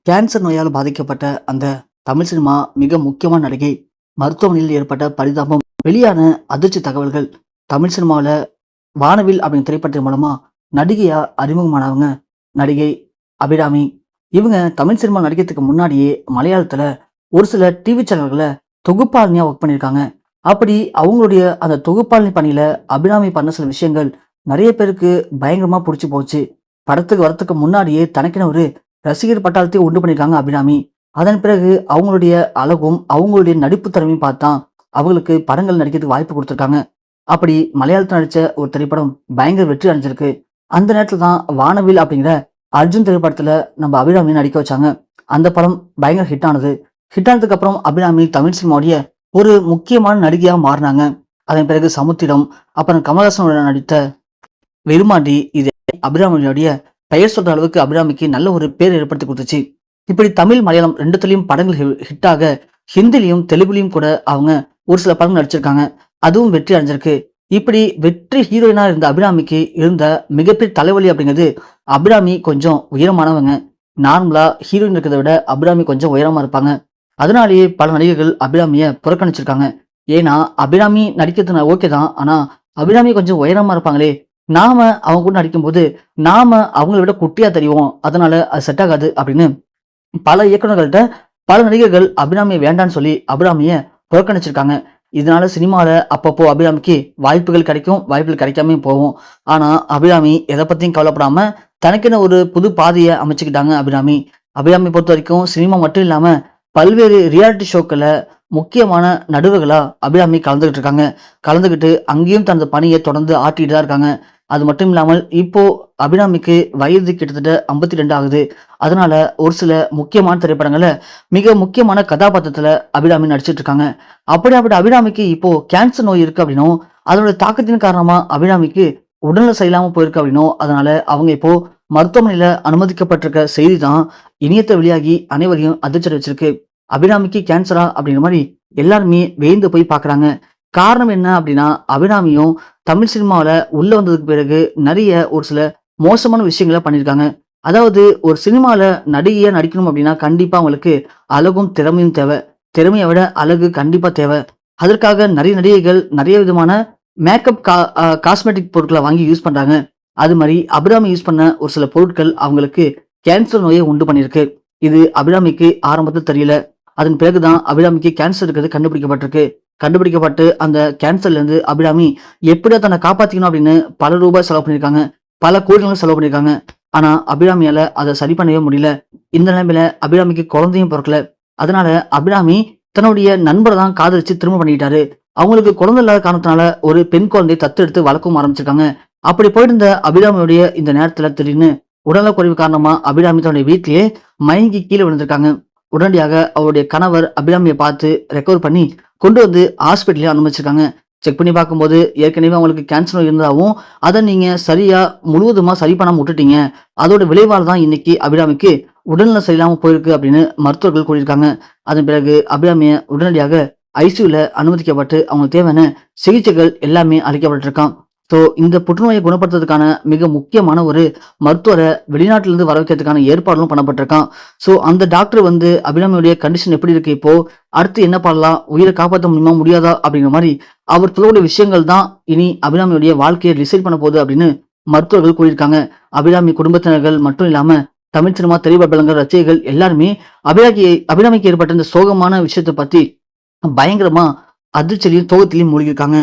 Cancer நோயால் பாதிக்கப்பட்ட அந்த தமிழ் சினிமா மிக முக்கியமான நடிகை மருத்துவமனையில் ஏற்பட்ட பரிதாபம், வெளியான அதிர்ச்சி தகவல்கள். தமிழ் சினிமாவில் வானவில் அப்படிங்கிற திரைப்படத்தின் மூலமா நடிகையா அறிமுகமானவங்க நடிகை அபிராமி. இவங்க தமிழ் சினிமா நடிக்கிறதுக்கு முன்னாடியே மலையாளத்துல ஒரு சில டிவி சேனல்களை தொகுப்பாளினியா ஒர்க் பண்ணியிருக்காங்க. அப்படி அவங்களுடைய அந்த தொகுப்பாளினி பணியில அபிராமி பண்ண சில விஷயங்கள் நிறைய பேருக்கு பயங்கரமா பிடிச்சி போச்சு. படத்துக்கு வரத்துக்கு முன்னாடியே தனக்கென ஒரு ரசிகர் பட்டாளத்தை உண்டு பண்ணியிருக்காங்க அபிராமி. அதன் பிறகு அவங்களுடைய அழகும் அவங்களுடைய நடிப்பு திறமையும் பார்த்தா அவங்களுக்கு படங்கள் நடிக்கிறதுக்கு வாய்ப்பு கொடுத்துருக்காங்க. அப்படி மலையாளத்தில் நடிச்ச ஒரு திரைப்படம் பயங்கர வெற்றி அடைஞ்சிருக்கு. அந்த நேரத்துல தான் வானவில் அப்படிங்கிற அர்ஜுன் திரைப்படத்துல நம்ம அபிராமி நடிக்க வச்சாங்க. அந்த படம் பயங்கர ஹிட் ஆனது. ஹிட் ஆனதுக்கு அப்புறம் அபிராமி தமிழ் சினிமாவுடைய ஒரு முக்கியமான நடிகையா மாறினாங்க. அதன் பிறகு சமுத்திரம், அப்புறம் கமலஹாசனோட நடித்த வெறுமாண்டி, இது அபிராமியோடைய பெயர் சொல்ற அளவுக்கு அபிராமிக்கு நல்ல ஒரு பேர் ஏற்படுத்தி கொடுத்துச்சு. இப்படி தமிழ் மலையாளம் ரெண்டுத்துலயும் படங்கள் ஹிட்டாக, ஹிந்திலையும் தெலுங்குலையும் கூட அவங்க ஒரு சில படங்கள் நடிச்சிருக்காங்க. அதுவும் வெற்றி அடைஞ்சிருக்கு. இப்படி வெற்றி ஹீரோயினா இருந்த அபிராமிக்கு இருந்த மிகப்பெரிய தலைவலி அப்படிங்கிறது, அபிராமி கொஞ்சம் உயரமானவங்க. நார்மலா ஹீரோயின் இருக்கிறத விட அபிராமி கொஞ்சம் உயரமா இருப்பாங்க. அதனாலேயே பல நடிகர்கள் அபிராமிய புறக்கணிச்சிருக்காங்க. ஏன்னா அபிராமி நடிக்கிறது ஓகே தான், ஆனா அபிராமி கொஞ்சம் உயரமா இருப்பாங்களே, நாம அவங்க கூட நடிக்கும்போது நாம அவங்கள விட குட்டியா தெரியும், அதனால அது செட் ஆகாது அப்படின்னு பல இயக்குநர்கள்ட்ட பல நடிகர்கள் அபிராமியை வேண்டான்னு சொல்லி அபிராமிய புறக்கணிச்சிருக்காங்க. இதனால சினிமாவில் அப்பப்போ அபிராமிக்கு வாய்ப்புகள் கிடைக்கும், வாய்ப்புகள் கிடைக்காம போகும். ஆனா அபிராமி எதை பத்தியும் கவலைப்படாம தனக்கென ஒரு புது பாதையை அமைச்சுக்கிட்டாங்க அபிராமி. அபிராமி பொறுத்த வரைக்கும் சினிமா மட்டும் இல்லாம பல்வேறு ரியாலிட்டி ஷோக்களை முக்கியமான நடுவர்களா அபிராமி கலந்துகிட்டு இருக்காங்க. கலந்துகிட்டு அங்கேயும் தனது பணியை தொடர்ந்து ஆட்டிட்டு தான் இருக்காங்க. அது மட்டும் இல்லாமல் இப்போ அபிராமிக்கு வயது கிட்டத்தட்ட 52 ஆகுது. அதனால ஒரு சில முக்கியமான திரைப்படங்கள்ல மிக முக்கியமான கதாபாத்திரத்துல அபிராமி நடிச்சிட்டு இருக்காங்க. அப்படி அபிராமிக்கு இப்போ கேன்சர் நோய் இருக்கு அப்படின்னும், அதோட தாக்கத்தின் காரணமா அபிராமிக்கு உடல்நிலை சரியில்லாம போயிருக்கு அப்படின்னும், அதனால அவங்க இப்போ மருத்துவமனையில அனுமதிக்கப்பட்டிருக்க செய்தி தான் இணையத்தை வெளியாகி அனைவரையும் அதிர்ச்சி வச்சிருக்கு. அபிராமிக்கு கேன்சரா அப்படிங்கிற மாதிரி எல்லாருமே வேந்து போய் பாக்குறாங்க. காரணம் என்ன அப்படின்னா, அபிராமியும் தமிழ் சினிமாவில உள்ள வந்ததுக்கு பிறகு நிறைய ஒரு சில மோசமான விஷயங்களை பண்ணியிருக்காங்க. அதாவது ஒரு சினிமால நடிகையா நடிக்கணும் அப்படின்னா கண்டிப்பா அவங்களுக்கு அழகும் திறமையும் தேவை. திறமையை விட அழகு கண்டிப்பா தேவை. அதற்காக நிறைய நடிகைகள் நிறைய விதமான மேக்கப் காஸ்மெட்டிக் பொருட்களை வாங்கி யூஸ் பண்றாங்க. அது மாதிரி அபிராமி யூஸ் பண்ண ஒரு சில பொருட்கள் அவங்களுக்கு கேன்சர் நோயை உண்டு பண்ணியிருக்கு. இது அபிராமிக்கு ஆரம்பத்தில் தெரியல. அதன் பிறகுதான் அபிராமிக்கு கேன்சர் இருக்கிறது கண்டுபிடிக்கப்பட்டிருக்கு. கண்டுபிடிக்கப்பட்டு அந்த கேன்சர்ல இருந்து அபிராமி எப்படியா தன்னை காப்பாத்திக்கணும் அப்படின்னு பல ரூபாய் செலவு பண்ணியிருக்காங்க, பல கோடிகளும் செலவு பண்ணியிருக்காங்க. ஆனா அபிராமியால அதை சரி பண்ணவே முடியல. இந்த நிலைமையில அபிராமிக்கு குழந்தையும் பிறக்கல. அதனால அபிராமி தன்னுடைய நண்பரை தான் காதலிச்சு திரும்ப பண்ணிக்கிட்டாரு. அவங்களுக்கு குழந்தை இல்லாத காரணத்தினால ஒரு பெண் குழந்தையை தத்தெடுத்து வளர்க்கவும் ஆரம்பிச்சிருக்காங்க. அப்படி போயிட்டு இருந்த அபிராமியுடைய இந்த நேரத்துல திடீர்னு உடல்நலக் குறைவு காரணமா அபிராமி தன்னுடைய வீட்டிலேயே மயங்கி கீழே விழுந்திருக்காங்க. உடனடியாக அவருடைய கணவர் அபிராமியை பார்த்து ரெக்கவர் பண்ணி கொண்டு வந்து ஹாஸ்பிட்டலே அனுமதிச்சிருக்காங்க. செக் பண்ணி பார்க்கும்போது ஏற்கனவே அவங்களுக்கு கேன்சர் நோய் இருந்தாவும் அதை நீங்க சரியா முழுவதுமா சரி பண்ணாம விட்டுட்டீங்க. அதோட விளைவால் தான் இன்னைக்கு அபிராமிக்கு உடல்நல சரியில்லாம போயிருக்கு அப்படின்னு மருத்துவர்கள் கூறியிருக்காங்க. அதன் பிறகு அபிராமிய உடனடியாக ஐசியூல அனுமதிக்கப்பட்டு அவங்களுக்கு தேவையான சிகிச்சைகள் எல்லாமே அளிக்கப்பட்டிருக்கான். ஸோ இந்த புற்றுநோயை குணப்படுத்துறதுக்கான மிக முக்கியமான ஒரு மருத்துவரை வெளிநாட்டிலிருந்து வர வைக்கிறதுக்கான ஏற்பாடுகளும் பண்ணப்பட்டிருக்கான். ஸோ அந்த டாக்டர் வந்து அபிராமியுடைய கண்டிஷன் எப்படி இருக்கு, இப்போ அடுத்து என்ன பண்ணலாம், உயிரை காப்பாற்ற முடியுமா முடியாதா அப்படிங்கிற மாதிரி அவர் சொல்லக்கூடிய விஷயங்கள் தான் இனி அபிராமியுடைய வாழ்க்கையை டிசைட் பண்ண போகுது அப்படின்னு மருத்துவர்கள் கூறியிருக்காங்க. அபிராமி குடும்பத்தினர்கள் மட்டும் இல்லாம தமிழ் சினிமா திரைப்படங்கள் ரசிகர்கள் எல்லாருமே அபிராமிக்கு ஏற்பட்ட இந்த சோகமான விஷயத்தை பத்தி பயங்கரமா அதிர்ச்சியிலையும் சோகத்திலையும் மூழ்கியிருக்காங்க.